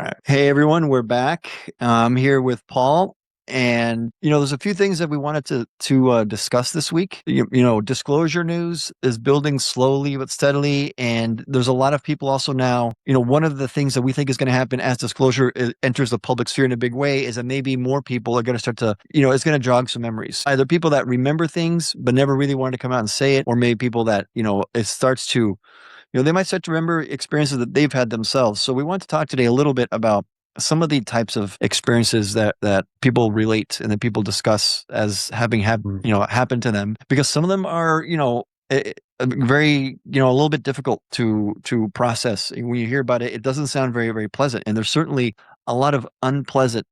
right. Hey, everyone, we're back. I'm here with Paul. And, there's a few things that we wanted to discuss this week. Disclosure news is building slowly but steadily. And there's a lot of people also now, one of the things that we think is going to happen as disclosure enters the public sphere in a big way is that maybe more people are going to start to, it's going to jog some memories. Either people that remember things but never really wanted to come out and say it, or maybe people that, it starts to they might start to remember experiences that they've had themselves. So we want to talk today a little bit about some of the types of experiences that people relate and that people discuss as having happened to them, because some of them are, very, a little bit difficult to process. And when you hear about it, it doesn't sound very, very pleasant. And there's certainly a lot of unpleasant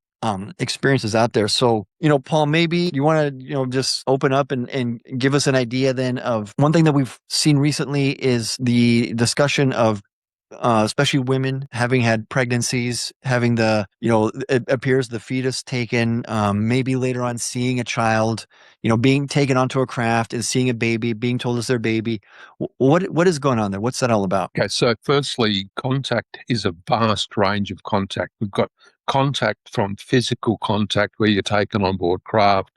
experiences out there. So, Paul, maybe you want to, just open up and give us an idea then of one thing that we've seen recently is the discussion of especially women having had pregnancies, having it appears the fetus taken, maybe later on seeing a child, being taken onto a craft and seeing a baby, being told it's their baby. What is going on there? What's that all about? Okay, so firstly, contact is a vast range of contact. We've got contact from physical contact where you're taken on board craft.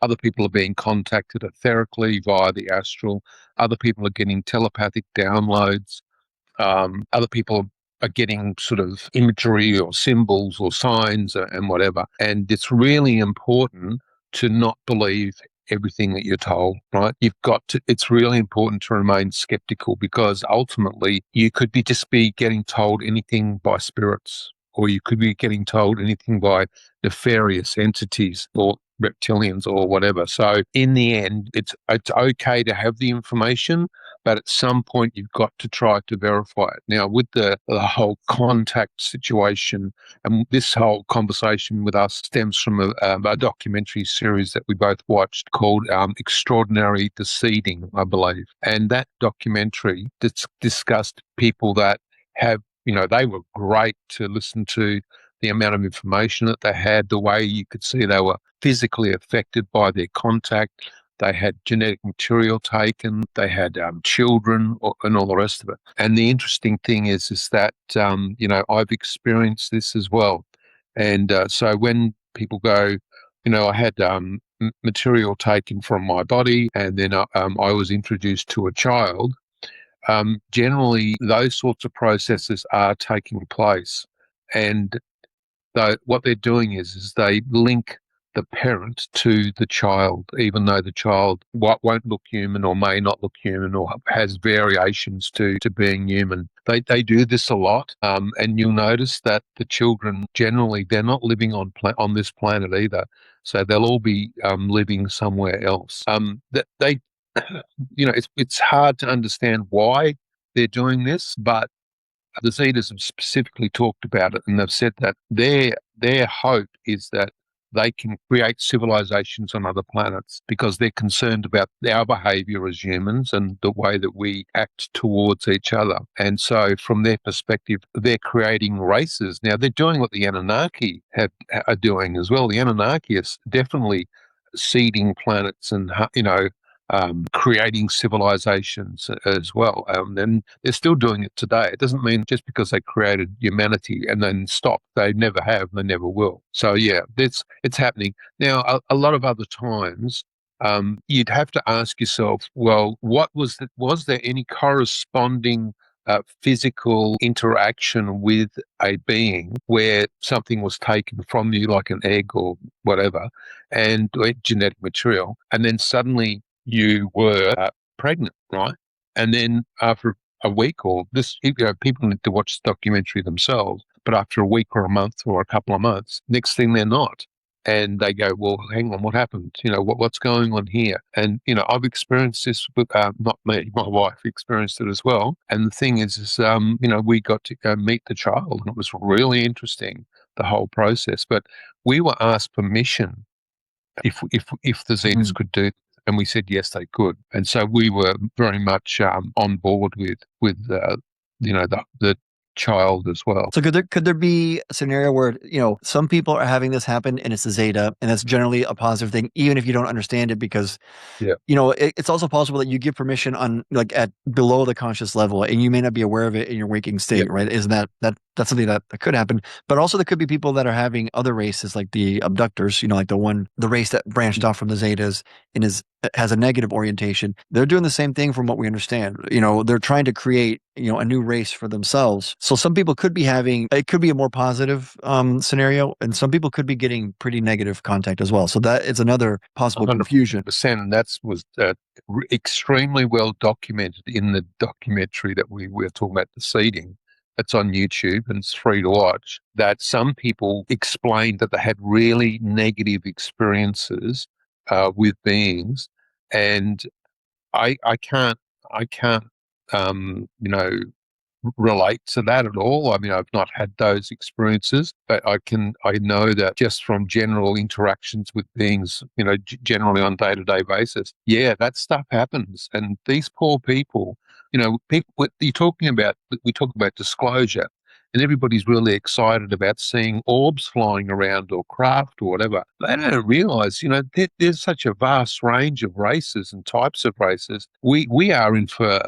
Other people are being contacted etherically via the astral. Other people are getting telepathic downloads. Other people are getting sort of imagery or symbols or signs and whatever. And it's really important to not believe everything that you're told, right? It's really important to remain skeptical, because ultimately you could just be getting told anything by spirits, or you could be getting told anything by nefarious entities or reptilians or whatever. So in the end, it's okay to have the information, but at some point you've got to try to verify it. Now, with the whole contact situation, and this whole conversation with us stems from a documentary series that we both watched called Extraordinary Deceiving, I believe. And that documentary discussed people that have, they were great to listen to, the amount of information that they had, the way you could see they were physically affected by their contact. They had genetic material taken, they had children, and all the rest of it. And the interesting thing is that, I've experienced this as well. And so when people go, I had material taken from my body, and then I was introduced to a child, generally those sorts of processes are taking place. And what they're doing is they link the parent to the child, even though the child won't look human or may not look human or has variations to being human. They do this a lot, and you'll notice that the children generally, they're not living on this planet either, so they'll all be living somewhere else. It's hard to understand why they're doing this, but the Zetas have specifically talked about it, and they've said that their hope is that they can create civilizations on other planets because they're concerned about our behavior as humans and the way that we act towards each other. And so from their perspective, they're creating races. Now, they're doing what the Anunnaki are doing as well. The Anunnaki is definitely seeding planets and, creating civilizations as well. And they're still doing it today. It doesn't mean just because they created humanity and then stopped, they never have, they never will. So yeah, it's happening. Now, a lot of other times, you'd have to ask yourself, well, was there any corresponding physical interaction with a being where something was taken from you, like an egg or whatever, and genetic material, and then suddenly you were pregnant, right? And then after a week or people need to watch the documentary themselves, but after a week or a month or a couple of months, next thing they're not. And they go, well, hang on, what happened? What's going on here? And, I've experienced this with, not me, my wife experienced it as well. And the thing is, we got to go meet the child, and it was really interesting, the whole process. But we were asked permission if the Zetas could do, and we said yes, they could. And so we were very much on board with the child as well. So could there be a scenario where, some people are having this happen and it's a Zeta, and that's generally a positive thing, even if you don't understand it, because Yeah, it's also possible that you give permission on, like, at below the conscious level, and you may not be aware of it in your waking yeah, state, right? Isn't that's something that could happen? But also there could be people that are having other races, like the abductors, like the race that branched off from the Zetas and has a negative orientation. They're doing the same thing from what we understand. They're trying to create, a new race for themselves. So some people could be having, it could be a more positive scenario, and some people could be getting pretty negative contact as well. So that is another possible confusion. 100%. And that was extremely well documented in the documentary that we were talking about, The Seeding. It's on YouTube and it's free to watch. That some people explained that they had really negative experiences with beings, and I can't relate to that at all. I mean, I've not had those experiences, but I know that just from general interactions with beings, generally on day-to-day basis, yeah, that stuff happens. And these poor people, people, what you're talking about, we talk about disclosure, and everybody's really excited about seeing orbs flying around or craft or whatever. They don't realize, there's such a vast range of races and types of races. We are in for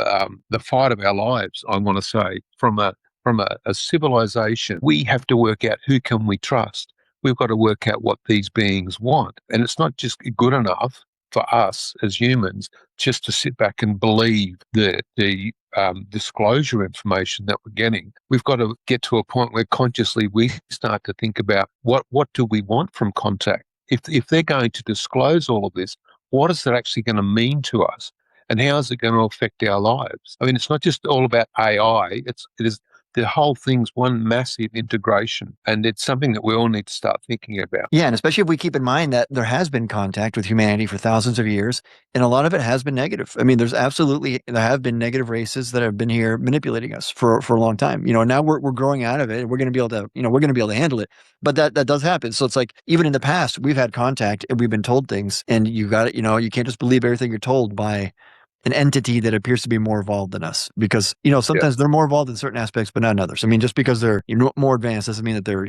the fight of our lives, I want to say, from a civilization. We have to work out who can we trust. We've got to work out what these beings want. And it's not just good enough for us as humans just to sit back and believe the disclosure information that we're getting. We've got to get to a point where consciously we start to think about what do we want from contact. If they're going to disclose all of this, what is that actually going to mean to us? And how is it going to affect our lives? I mean, it's not just all about AI. It is the whole thing's one massive integration, and it's something that we all need to start thinking about. Yeah, and especially if we keep in mind that there has been contact with humanity for thousands of years, and a lot of it has been negative. I mean, there have been negative races that have been here manipulating us for a long time. Now we're growing out of it, and we're going to be able to, we're going to be able to handle it. But that does happen. So it's like, even in the past, we've had contact and we've been told things, and you got it. You can't just believe everything you're told by an entity that appears to be more evolved than us, because Yeah. sometimes they're more evolved in certain aspects but not in others. I mean, just because they're more advanced doesn't mean that they're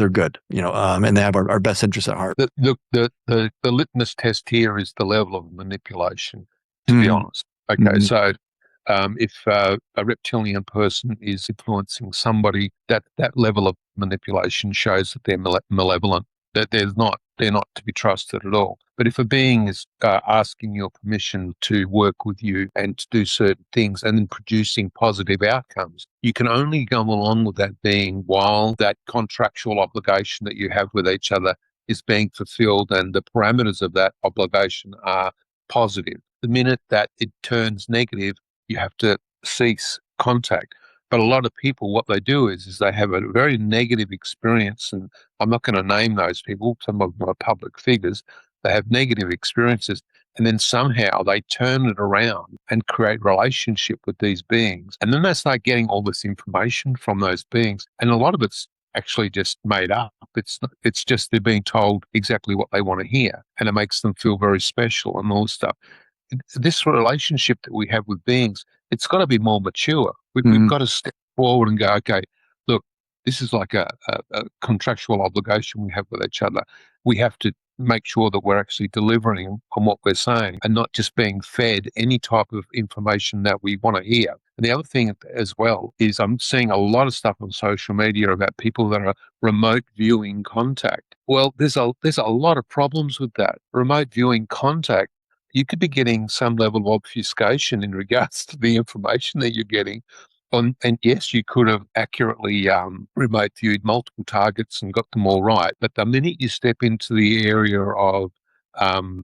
good, and they have our best interests at heart. The litmus test here is the level of manipulation, to be Hmm. honest. Okay, Hmm. so if a reptilian person is influencing somebody, that level of manipulation shows that they're malevolent, that they're not to be trusted at all. But if a being is asking your permission to work with you and to do certain things and then producing positive outcomes, you can only go along with that being while that contractual obligation that you have with each other is being fulfilled and the parameters of that obligation are positive. The minute that it turns negative, you have to cease contact. But a lot of people, what they do is they have a very negative experience, and I'm not going to name those people. Some of them are public figures. They have negative experiences, and then somehow they turn it around and create relationship with these beings, and then they start getting all this information from those beings, and a lot of it's actually just made up. It's just they're being told exactly what they want to hear, and it makes them feel very special and all this stuff. This relationship that we have with beings, it's got to be more mature. We've Hmm. got to step forward and go, okay, look, this is like a contractual obligation we have with each other. We have to make sure that we're actually delivering on what we're saying and not just being fed any type of information that we want to hear. And the other thing as well is I'm seeing a lot of stuff on social media about people that are remote viewing contact. Well, there's a lot of problems with that. Remote viewing contact, you could be getting some level of obfuscation in regards to the information that you're getting. And yes, you could have accurately remote viewed multiple targets and got them all right. But the minute you step into the area of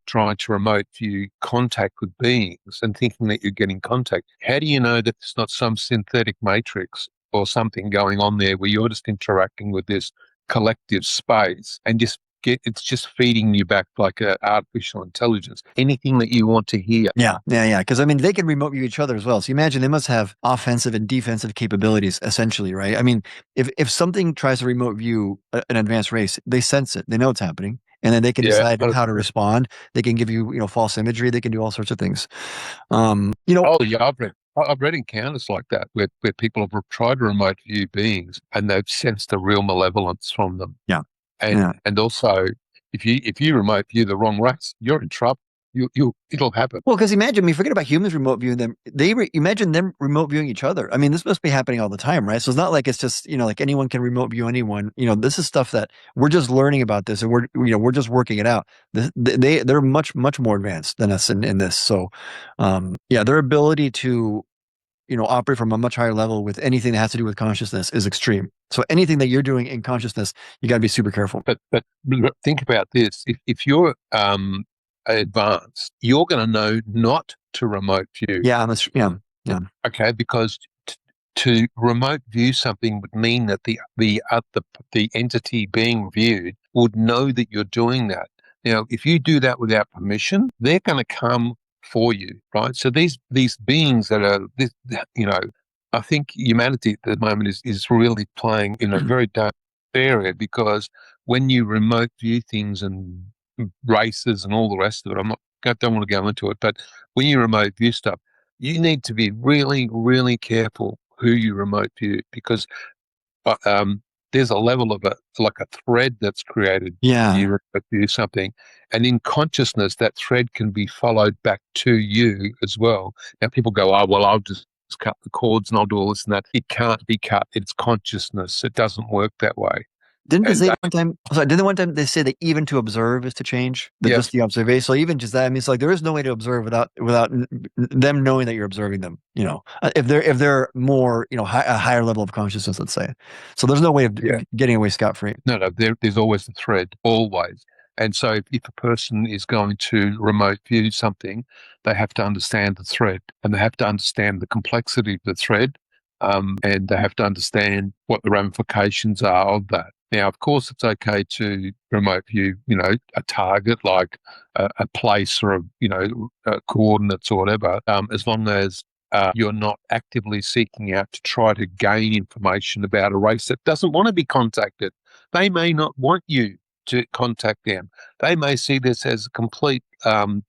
trying to remote view contact with beings and thinking that you're getting contact, how do you know that it's not some synthetic matrix or something going on there where you're just interacting with this collective space and it's just feeding you back like a artificial intelligence, anything that you want to hear. Yeah, yeah, yeah. Because I mean, they can remote view each other as well. So you imagine they must have offensive and defensive capabilities, essentially, right? I mean, if something tries to remote view an advanced race, they sense it, they know it's happening, and then they can Yeah. decide how to respond. They can give you, false imagery. They can do all sorts of things. Um, you know, Oh, yeah, I've read encounters like that where people have tried to remote view beings and they've sensed a real malevolence from them. Yeah. And Yeah. and also, if you remote view the wrong race, you're in trouble. It'll happen. Well, because imagine me, forget about humans remote viewing them. Imagine them remote viewing each other. I mean, this must be happening all the time, right? So it's not like it's just, like anyone can remote view anyone. This is stuff that we're just learning about this and we're just working it out. They're much, much more advanced than us in this. So, yeah, their ability to, operate from a much higher level with anything that has to do with consciousness is extreme. So anything that you're doing in consciousness, you got to be super careful. But think about this: if you're advanced, you're going to know not to remote view. Yeah, yeah, yeah. Okay, because to remote view something would mean that the entity being viewed would know that you're doing that. Now, if you do that without permission, they're going to come for you, right? So these beings that are this, I think humanity at the moment is really playing in a very dark area, because when you remote view things and races and all the rest of it, I don't want to go into it, but when you remote view stuff, you need to be really, really careful who you remote view, because uh, um, there's a level of like a thread that's created when you Yeah. remote view something, and in consciousness that thread can be followed back to you as well. Now people go, oh well, I'll just cut the cords and I'll do all this and that. It can't be cut. It's consciousness. It doesn't work that way. Didn't the And Zeta one time? Sorry, didn't the one time they say that even to observe is to change? That yeah, just the observation. So even just that, I mean, it's like there is no way to observe without them knowing that you're observing them. If they're more, a higher level of consciousness, let's say. So there's no way of yeah. getting away scot free. No, there's always a thread, always. And so if a person is going to remote view something, they have to understand the thread, and they have to understand the complexity of the thread, and they have to understand what the ramifications are of that. Now, of course, it's okay to remote view, a target like a place or coordinates or whatever, as long as you're not actively seeking out to try to gain information about a race that doesn't want to be contacted. They may not want you to contact them. They may see this as a complete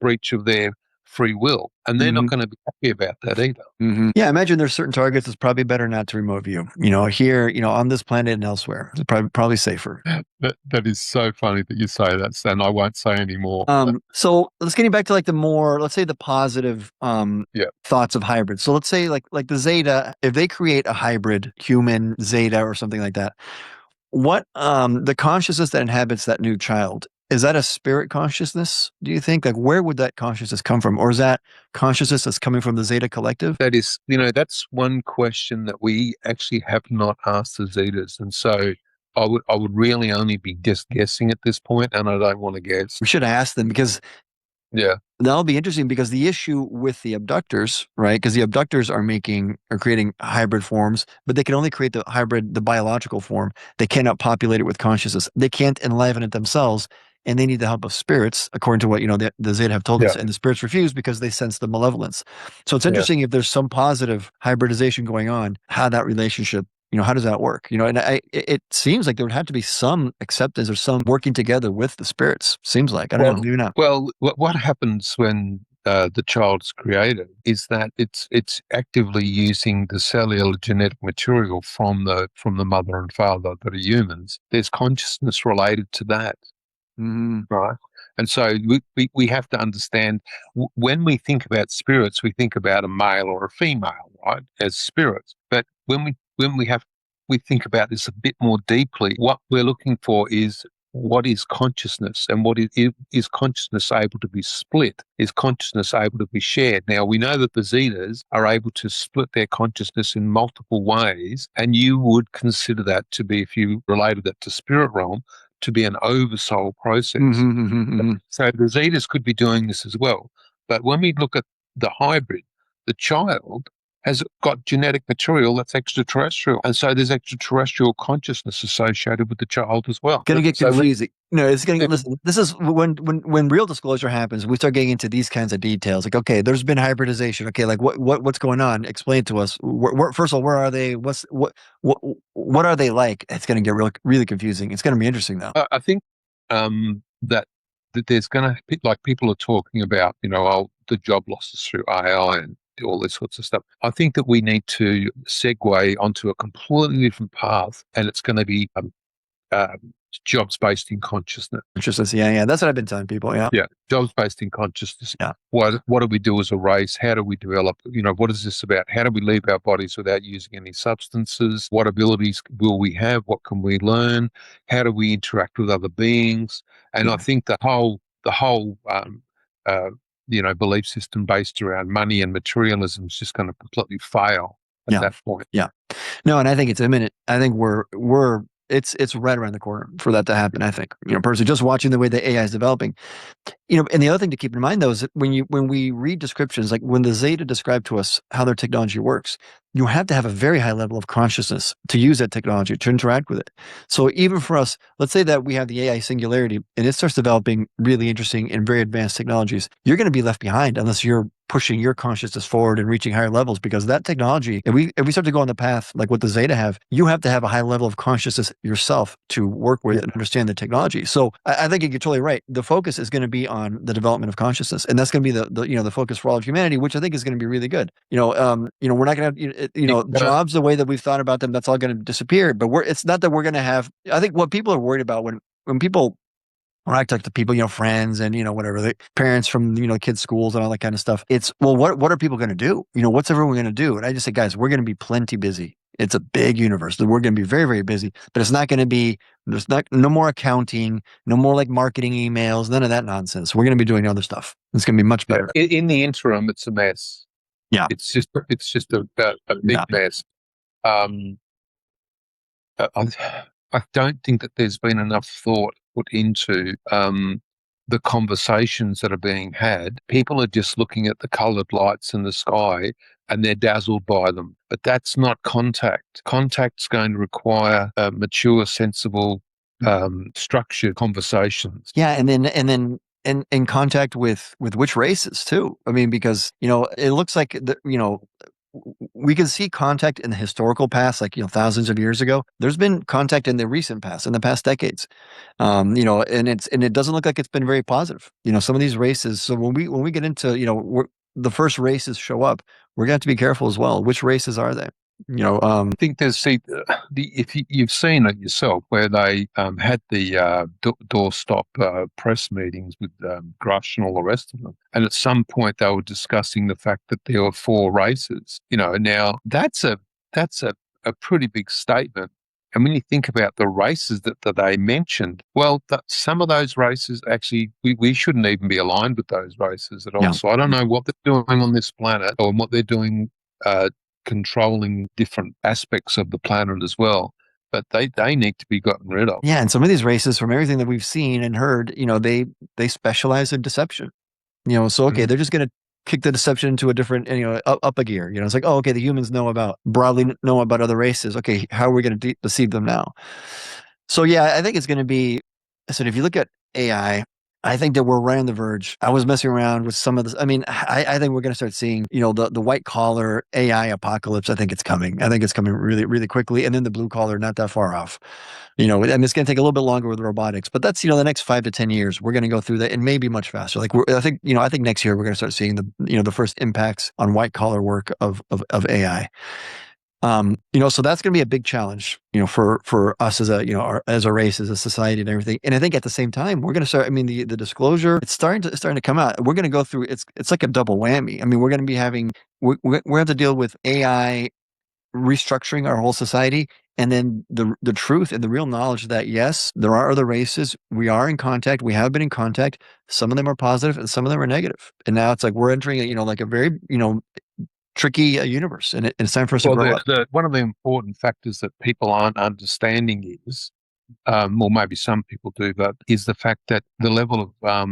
breach of their free will, and they're not Hmm. going to be happy about that either. Yeah, I imagine there's certain targets it's probably better not to remote view. Here, on this planet and elsewhere, it's probably safer. That is so funny that you say that, and I won't say any more. So let's getting back to like the more, let's say the positive Yeah, thoughts of hybrids. So let's say like the Zeta, if they create a hybrid human Zeta or something like that, what the consciousness that inhabits that new child, is that a spirit consciousness, do you think? Like where would that consciousness come from? Or is that consciousness that's coming from the Zeta collective? that's one question that we actually have not asked the Zetas, and so I would really only be just guessing at this point, and I don't want to guess. We should ask them because Yeah, that'll be interesting because the issue with the abductors, right? Because the abductors are creating hybrid forms, but they can only create the biological form. They cannot populate it with consciousness. They can't enliven it themselves, and they need the help of spirits, according to what the Zeta have told us. yeah, And the spirits refuse because they sense the malevolence. So it's yeah. interesting if there's some positive hybridization going on, how that relationship. How does that work? And it seems like there would have to be some acceptance or some working together with the spirits. Seems like I don't know, Well, maybe not. what happens when the child's created is that it's actively using the cellular genetic material from the mother and father that are humans. There's consciousness related to that, Hmm. right? And so we have to understand, when we think about spirits, we think about a male or a female, right, as spirits. But when we think about this a bit more deeply, what we're looking for is, what is consciousness, and is consciousness able to be split? Is consciousness able to be shared? Now, we know that the Zetas are able to split their consciousness in multiple ways, and you would consider that to be, if you related that to spirit realm, to be an oversoul process. Hmm. Hmm. So the Zetas could be doing this as well. But when we look at the hybrid, the child has got genetic material that's extraterrestrial. And so there's extraterrestrial consciousness associated with the child as well. Gonna get So confusing. No, it's getting. Listen, this is when real disclosure happens. We start getting into these kinds of details. Like, okay, there's been hybridization. Okay, like what's going on? Explain to us. First of all, where are they? What what are they like? It's gonna get really confusing. It's gonna be interesting though. I think that there's going to be, like, people are talking about, the job losses through AI and all this sorts of stuff. I think that we need to segue onto a completely different path, and it's going to be uh, jobs based in consciousness. Consciousness. Yeah, yeah. That's what I've been telling people. Yeah. Yeah, jobs based in consciousness. Yeah. What do we do as a race? How do we develop? What is this about? How do we leave our bodies without using any substances? What abilities will we have? What can we learn? How do we interact with other beings? And I Yeah. think the whole uh, belief system based around money and materialism is just going to completely fail at Yeah. that point. Yeah. No, and I think it's imminent. I think it's right around the corner for that to happen. I think, personally, just watching the way the AI is developing, and the other thing to keep in mind though is that when we read descriptions, like when the Zeta describe to us how their technology works, you have to have a very high level of consciousness to use that technology, to interact with it. So even for us, let's say that we have the AI singularity and it starts developing really interesting and very advanced technologies, you're going to be left behind unless you're pushing your consciousness forward and reaching higher levels, because that technology, if we start to go on the path like what the Zeta have, you have to have a high level of consciousness yourself to work with and understand the technology. So I think you're totally right. The focus is going to be on the development of consciousness, and that's going to be the focus for all of humanity, which I think is going to be really good. We're not going to have jobs the way that we've thought about them. That's all going to disappear. But it's not that we're going to have. I think what people are worried about when I talk to people, friends and, whatever, the parents from, kids' schools and all that kind of stuff, it's, well, what are people going to do? What's everyone going to do? And I just say, guys, we're going to be plenty busy. It's a big universe. We're going to be very, very busy, but it's not going to be, no more accounting, no more like marketing emails, none of that nonsense. We're going to be doing other stuff. It's going to be much better. In the interim, it's a mess. Yeah. It's just a big mess. I don't think that there's been enough thought put into the conversations that are being had. People are just looking at the coloured lights in the sky and they're dazzled by them. But that's not contact. Contact's going to require mature, sensible, structured conversations. Yeah, and then in contact with which races too. I mean, because it looks like we can see contact in the historical past, like thousands of years ago. There's been contact in the recent past, in the past decades, and it doesn't look like it's been very positive. Some of these races. So when we get into the first races show up, we're gonna have to be careful as well. Which races are they? I think if you've seen it yourself, where they had the doorstop press meetings with Grush and all the rest of them, and at some point they were discussing the fact that there were 4 races. Now that's a pretty big statement. And when you think about the races that they mentioned, well, some of those races actually, we shouldn't even be aligned with those races at all. Yeah. So I don't know what they're doing on this planet or what they're doing controlling different aspects of the planet as well. But they need to be gotten rid of. Yeah, and some of these races, from everything that we've seen and heard, they specialize in deception. So okay, they're just going to kick the deception into a different, up a gear. It's like, oh, okay, the humans broadly know about other races. Okay, how are we going to deceive them now? So yeah, I think it's going to be. I said, if you look at AI, I think that we're right on the verge. I was messing around with some of this. I mean, I think we're going to start seeing, the white collar AI apocalypse. I think it's coming. I think it's coming really, really quickly. And then the blue collar, not that far off. And it's going to take a little bit longer with robotics, but that's, the next 5 to 10 years, we're going to go through that, and maybe much faster. Like I think next year we're going to start seeing the first impacts on white collar work of AI. So that's going to be a big challenge, for us as as a race, as a society, and everything. And I think at the same time, we're going to start. I mean, the disclosure, it's starting to come out. We're going to go through. It's like a double whammy. I mean, we're going to be having we have to deal with AI restructuring our whole society, and then the truth and the real knowledge that yes, there are other races. We are in contact. We have been in contact. Some of them are positive, and some of them are negative. And now it's like we're entering like a very tricky universe, and it's time for us to grow up. One of the important factors that people aren't understanding is, or maybe some people do, but is the fact that the level of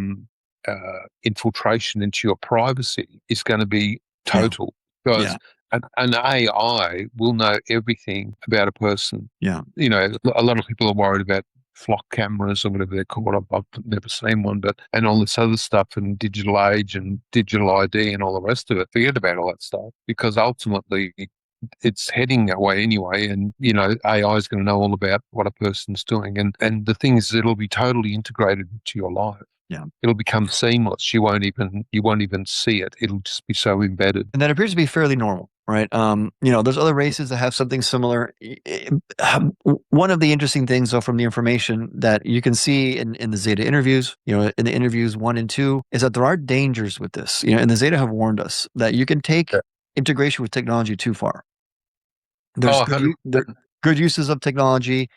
infiltration into your privacy is going to be total. Because an AI will know everything about a person. Yeah. A lot of people are worried about flock cameras or whatever they're called. I've never seen one, and all this other stuff and digital age and digital ID and all the rest of it. Forget about all that stuff, because ultimately it's heading that way anyway. And, AI is going to know all about what a person's doing. And the thing is, it'll be totally integrated into your life. Yeah. It'll become seamless. You won't even see it. It'll just be so embedded. And that appears to be fairly normal, right? There's other races that have something similar. One of the interesting things, though, from the information that you can see in the Zeta interviews, in the interviews 1 and 2, is that there are dangers with this. And the Zeta have warned us that you can take Yeah. integration with technology too far. There's Oh, there 100%. good uses of technology,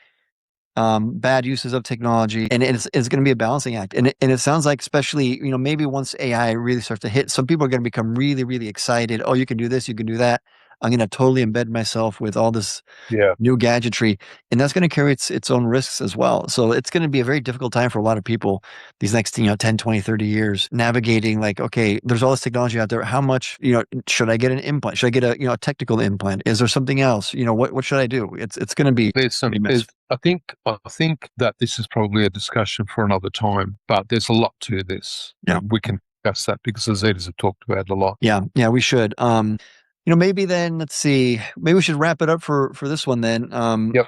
bad uses of technology, and it's going to be a balancing act. And it sounds like, especially, maybe once AI really starts to hit, some people are going to become really, really excited. Oh, you can do this, you can do that. I'm going to totally embed myself with all this Yeah. new gadgetry, and that's going to carry its own risks as well. So it's going to be a very difficult time for a lot of people these next 10, 20, 30 years, navigating, like, okay, there's all this technology out there. How much, should I get an implant? Should I get a technical implant? Is there something else? What should I do? It's going to be There's some. pretty messy. I think that this is probably a discussion for another time. But there's a lot to this. Yeah. We can discuss that because the Zetas have talked about it a lot. Yeah, we should. Maybe then, let's see. Maybe we should wrap it up for this one then. Yep.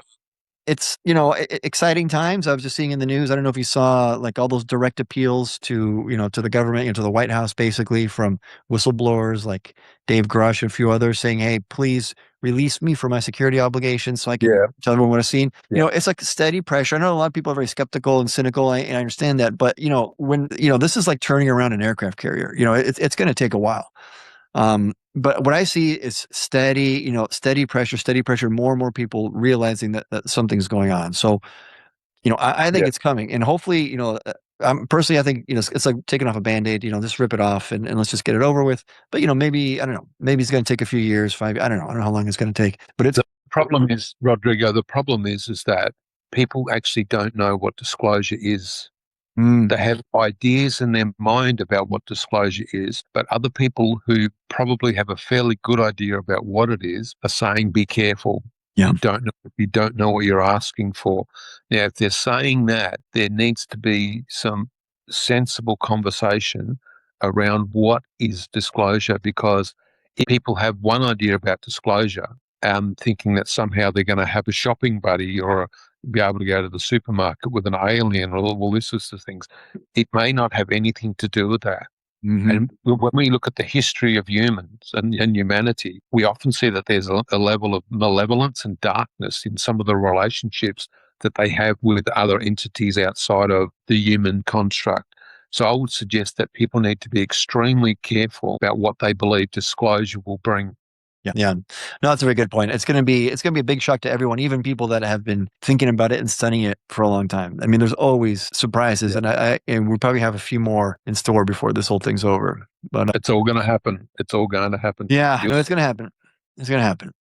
It's exciting times. I was just seeing in the news. I don't know if you saw, like, all those direct appeals to the government, to the White House, basically, from whistleblowers like Dave Grush and a few others, saying, "Hey, please release me from my security obligations so I can Yeah. tell everyone what I've seen." Yeah. It's like steady pressure. I know a lot of people are very skeptical and cynical. And I understand that, but when this is like turning around an aircraft carrier. It's going to take a while. But what I see is steady pressure, more and more people realizing that something's going on. So, I think Yeah. it's coming, and hopefully, personally, I think, it's like taking off a Band-Aid, just rip it off and let's just get it over with. But, maybe, I don't know, maybe it's going to take a few years, I don't know how long it's going to take, but it's, The problem is, Rodrigo. The problem is that people actually don't know what disclosure is. mm, They have ideas in their mind about what disclosure is, but other people who probably have a fairly good idea about what it is are saying, be careful. yeah, You don't know what you're asking for. Now, if they're saying that, there needs to be some sensible conversation around what is disclosure, because if people have one idea about disclosure, thinking that somehow they're going to have a shopping buddy or be able to go to the supermarket with an alien or all this sorts of things. It may not have anything to do with that. hmm And when we look at the history of humans and humanity, we often see that there's a level of malevolence and darkness in some of the relationships that they have with other entities outside of the human construct. So I would suggest that people need to be extremely careful about what they believe disclosure will bring. yeah. No, that's a very good point. It's gonna be a big shock to everyone, even people that have been thinking about it and studying it for a long time. I mean, there's always surprises, Yeah. and we probably have a few more in store before this whole thing's over. But It's all going to happen. It's all going to happen. yeah, no, it's gonna happen. It's gonna happen.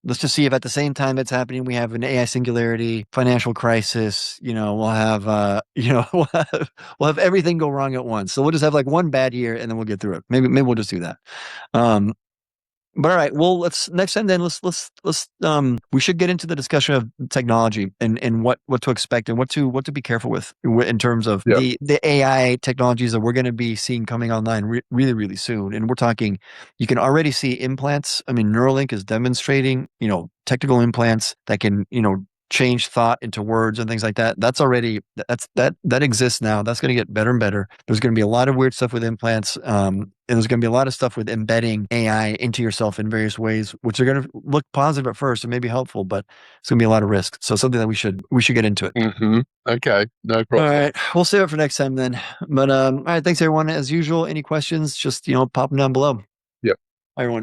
Let's just see if at the same time it's happening, we have an AI singularity, financial crisis. We'll have we'll have everything go wrong at once. So we'll just have like one bad year, and then we'll get through it. Maybe we'll just do that. Um, but all right, well, let's next time then let's we should get into the discussion of technology and what to expect and what to be careful with in terms of Yeah. the AI technologies that we're going to be seeing coming online really, really soon. And we're talking, you can already see implants. I mean, Neuralink is demonstrating, technical implants that can, change thought into words and things like that. That exists now. That's going to get better and better. There's going to be a lot of weird stuff with implants. And there's going to be a lot of stuff with embedding AI into yourself in various ways, which are going to look positive at first and maybe helpful, but it's going to be a lot of risk. So something that we should get into it. Okay, no All problem. right, we'll save it for next time then. But all right, thanks everyone. As usual, any questions, just pop them down below. Yep. Bye, everyone.